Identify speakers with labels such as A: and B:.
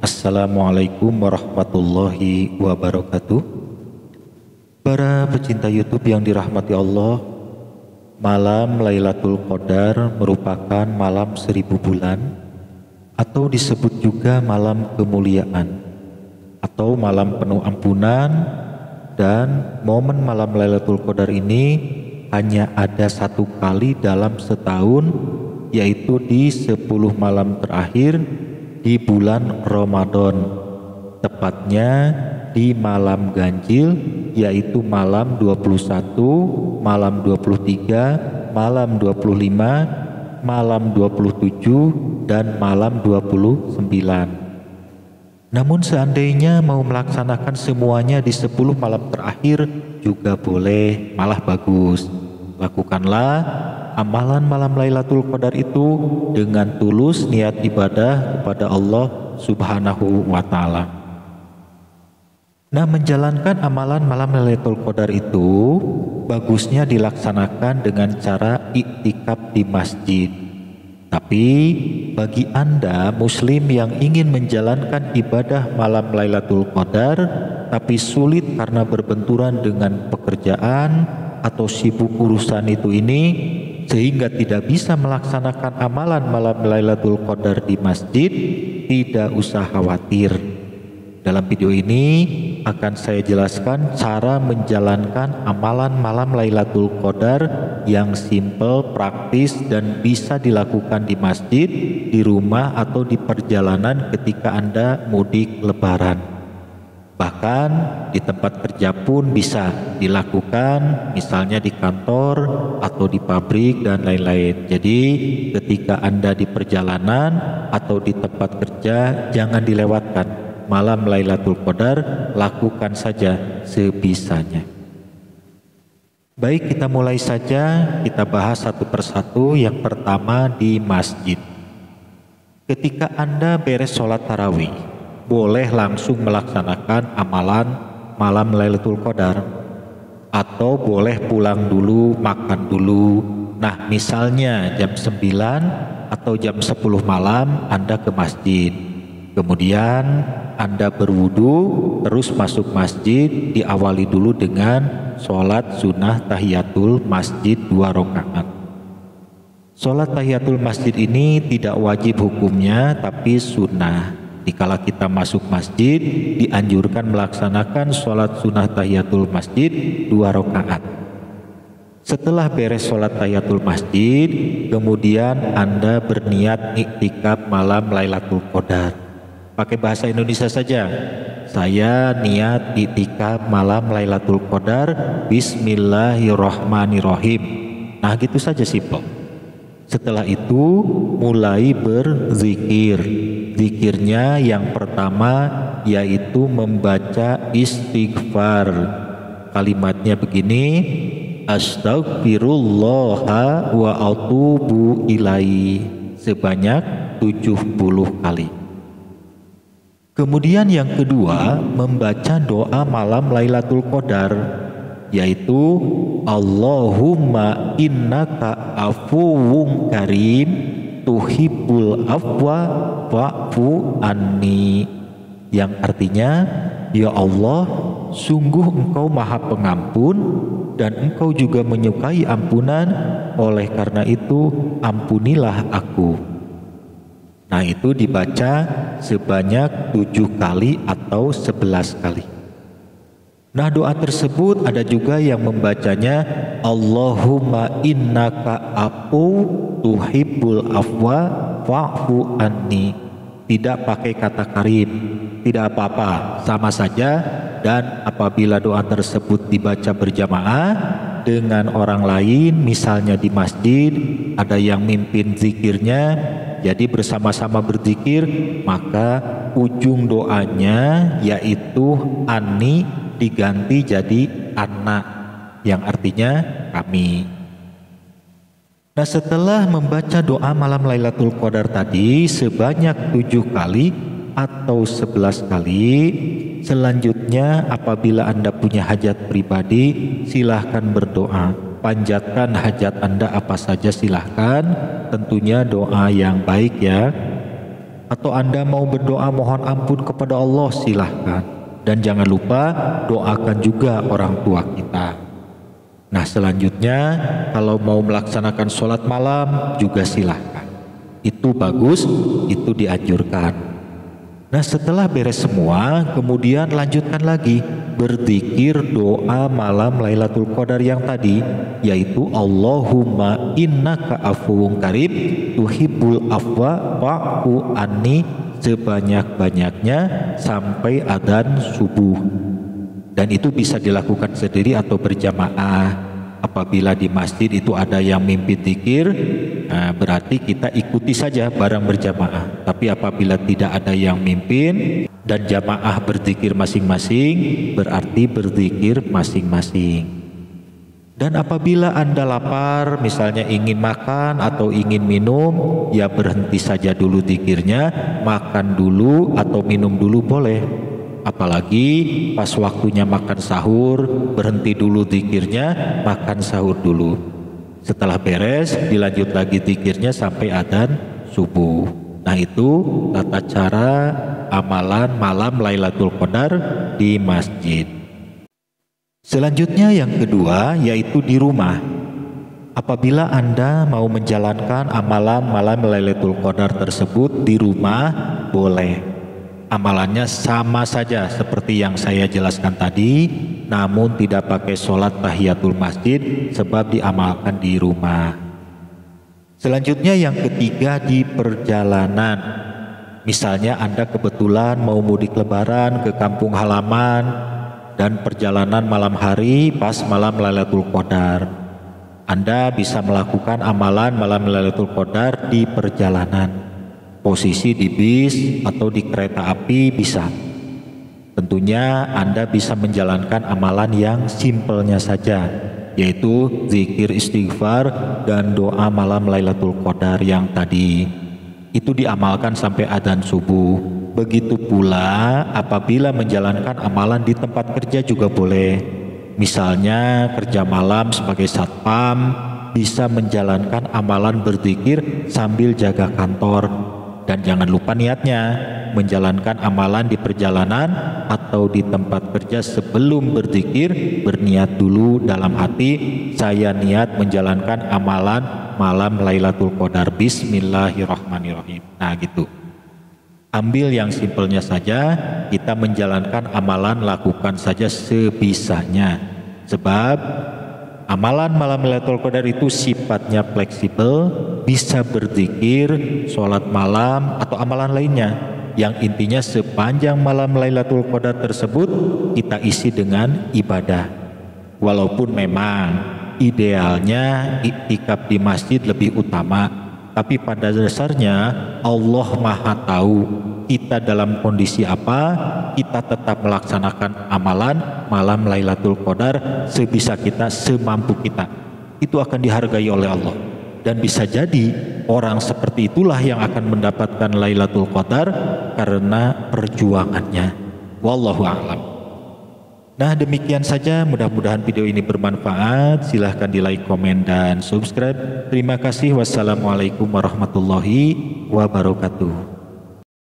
A: Assalamualaikum warahmatullahi wabarakatuh. Para pecinta YouTube yang dirahmati Allah, malam Lailatul Qadar merupakan malam 1000 bulan atau disebut juga malam kemuliaan atau malam penuh ampunan. Dan momen malam Lailatul Qadar ini hanya ada satu kali dalam setahun, yaitu di 10 malam terakhir di bulan Ramadan, tepatnya di malam ganjil, yaitu malam 21, malam 23, malam 25, malam 27, dan malam 29. Namun seandainya mau melaksanakan semuanya di 10 malam terakhir juga boleh, malah bagus. Lakukanlah amalan malam Lailatul Qadar itu dengan tulus niat ibadah kepada Allah Subhanahu wa Ta'ala. Nah, menjalankan amalan malam Lailatul Qadar itu bagusnya dilaksanakan dengan cara iktikaf di masjid. Tapi bagi Anda muslim yang ingin menjalankan ibadah malam Lailatul Qadar tapi sulit karena berbenturan dengan pekerjaan atau sibuk urusan ini sehingga tidak bisa melaksanakan amalan malam Lailatul Qadar di masjid, tidak usah khawatir. Dalam video ini akan saya jelaskan cara menjalankan amalan malam Lailatul Qadar yang simple, praktis, dan bisa dilakukan di masjid, di rumah, atau di perjalanan ketika Anda mudik lebaran. Bahkan di tempat kerja pun bisa dilakukan, misalnya di kantor atau di pabrik dan lain-lain. Jadi ketika Anda di perjalanan atau di tempat kerja, jangan dilewatkan malam Lailatul Qadar, lakukan saja sebisanya. Baik, kita mulai saja, kita bahas satu persatu. Yang pertama di masjid. Ketika Anda beres sholat tarawih, boleh langsung melaksanakan amalan malam Lailatul Qadar, atau boleh pulang dulu, makan dulu. Nah, misalnya jam 9 atau jam 10 malam Anda ke masjid, kemudian Anda berwudu, terus masuk masjid, diawali dulu dengan sholat sunnah tahiyatul masjid 2 rakaat. Sholat tahiyatul masjid ini tidak wajib hukumnya, tapi sunnah. Dikala kita masuk masjid, dianjurkan melaksanakan sholat sunnah tahiyatul masjid 2 rakaat. Setelah beres sholat tahiyatul masjid, kemudian Anda berniat iktikaf malam Lailatul Qadar. Pakai bahasa Indonesia saja. Saya niat iktikaf malam Lailatul Qadar, bismillahirrahmanirrahim. Nah, gitu saja, simple. Setelah itu mulai berzikir. Zikirnya yang pertama yaitu membaca istighfar. Kalimatnya begini: Astaghfirullah wa atubu ilaihi, sebanyak 70 kali. Kemudian yang kedua, membaca doa malam Lailatul Qadar, yaitu Allahumma innaka afuwun karim tuhibbul afwa fa'fu anni, yang artinya, ya Allah, sungguh Engkau Maha Pengampun dan Engkau juga menyukai ampunan, oleh karena itu ampunilah aku. Nah, itu dibaca sebanyak 7 kali atau 11 kali. Nah, doa tersebut ada juga yang membacanya Allahumma innaka afu tuhibbul afwa fa'fu anni. Tidak pakai kata karim, tidak apa-apa, sama saja. Dan apabila doa tersebut dibaca berjamaah dengan orang lain, misalnya di masjid, ada yang mimpin zikirnya, jadi bersama-sama berzikir, maka ujung doanya yaitu Ani diganti jadi Anak, yang artinya kami. Nah, setelah membaca doa malam Lailatul Qadar tadi sebanyak 7 kali atau 11 kali, selanjutnya apabila Anda punya hajat pribadi, silahkan berdoa. Panjatkan hajat Anda apa saja silahkan, tentunya doa yang baik ya. atau Anda mau berdoa mohon ampun kepada Allah, silahkan. Dan jangan lupa doakan juga orang tua kita. Nah, selanjutnya kalau mau melaksanakan sholat malam juga silahkan. Itu bagus, itu dianjurkan. Nah, setelah beres semua, kemudian lanjutkan lagi berzikir doa malam Lailatul Qadar yang tadi, yaitu Allahumma innaka afuwun karim tuhibbul afwa fa'fu anni, sebanyak-banyaknya sampai adzan subuh. Dan itu bisa dilakukan sendiri atau berjamaah. Apabila di masjid itu ada yang mimpin zikir, berarti kita ikuti saja bareng berjamaah. Tapi apabila tidak ada yang mimpin dan jamaah berzikir masing-masing, berarti berzikir masing-masing. Dan apabila Anda lapar, misalnya ingin makan atau ingin minum, ya berhenti saja dulu zikirnya, makan dulu atau minum dulu boleh. Apalagi pas waktunya makan sahur, berhenti dulu zikirnya, makan sahur dulu. Setelah beres, dilanjut lagi zikirnya sampai adzan subuh. Nah, itu tata cara amalan malam Lailatul Qadar di masjid. Selanjutnya yang kedua, yaitu di rumah. Apabila Anda mau menjalankan amalan malam Lailatul Qadar tersebut di rumah, boleh. Amalannya sama saja seperti yang saya jelaskan tadi, namun tidak pakai sholat tahiyatul masjid sebab diamalkan di rumah. Selanjutnya yang ketiga, di perjalanan. Misalnya Anda kebetulan mau mudik lebaran ke kampung halaman dan perjalanan malam hari pas malam Lailatul Qadar. Anda bisa melakukan amalan malam Lailatul Qadar di perjalanan. Posisi di bis atau di kereta api bisa. Tentunya Anda bisa menjalankan amalan yang simpelnya saja, yaitu zikir istighfar dan doa malam Lailatul Qadar yang tadi. Itu diamalkan sampai adzan subuh. Begitu pula apabila menjalankan amalan di tempat kerja juga boleh. Misalnya kerja malam sebagai satpam, bisa menjalankan amalan berzikir sambil jaga kantor. Dan jangan lupa niatnya, menjalankan amalan di perjalanan atau di tempat kerja sebelum berzikir, berniat dulu dalam hati, saya niat menjalankan amalan malam Lailatul Qadar, bismillahirrahmanirrahim. Nah gitu. Ambil yang simpelnya saja, kita menjalankan amalan lakukan saja sebisanya. Sebab amalan malam Lailatul Qadar itu sifatnya fleksibel, bisa berzikir, sholat malam, atau amalan lainnya. Yang intinya sepanjang malam Lailatul Qadar tersebut kita isi dengan ibadah. Walaupun memang idealnya iktikaf di masjid lebih utama, tapi pada dasarnya Allah Maha tahu kita dalam kondisi apa, kita tetap melaksanakan amalan malam Lailatul Qadar sebisa kita, semampu kita. Itu akan dihargai oleh Allah. Dan bisa jadi orang seperti itulah yang akan mendapatkan Lailatul Qadar karena perjuangannya. Wallahu a'lam. Nah, demikian saja, mudah-mudahan video ini bermanfaat. Silahkan di like, komen, dan subscribe. Terima kasih. Wassalamualaikum warahmatullahi wabarakatuh.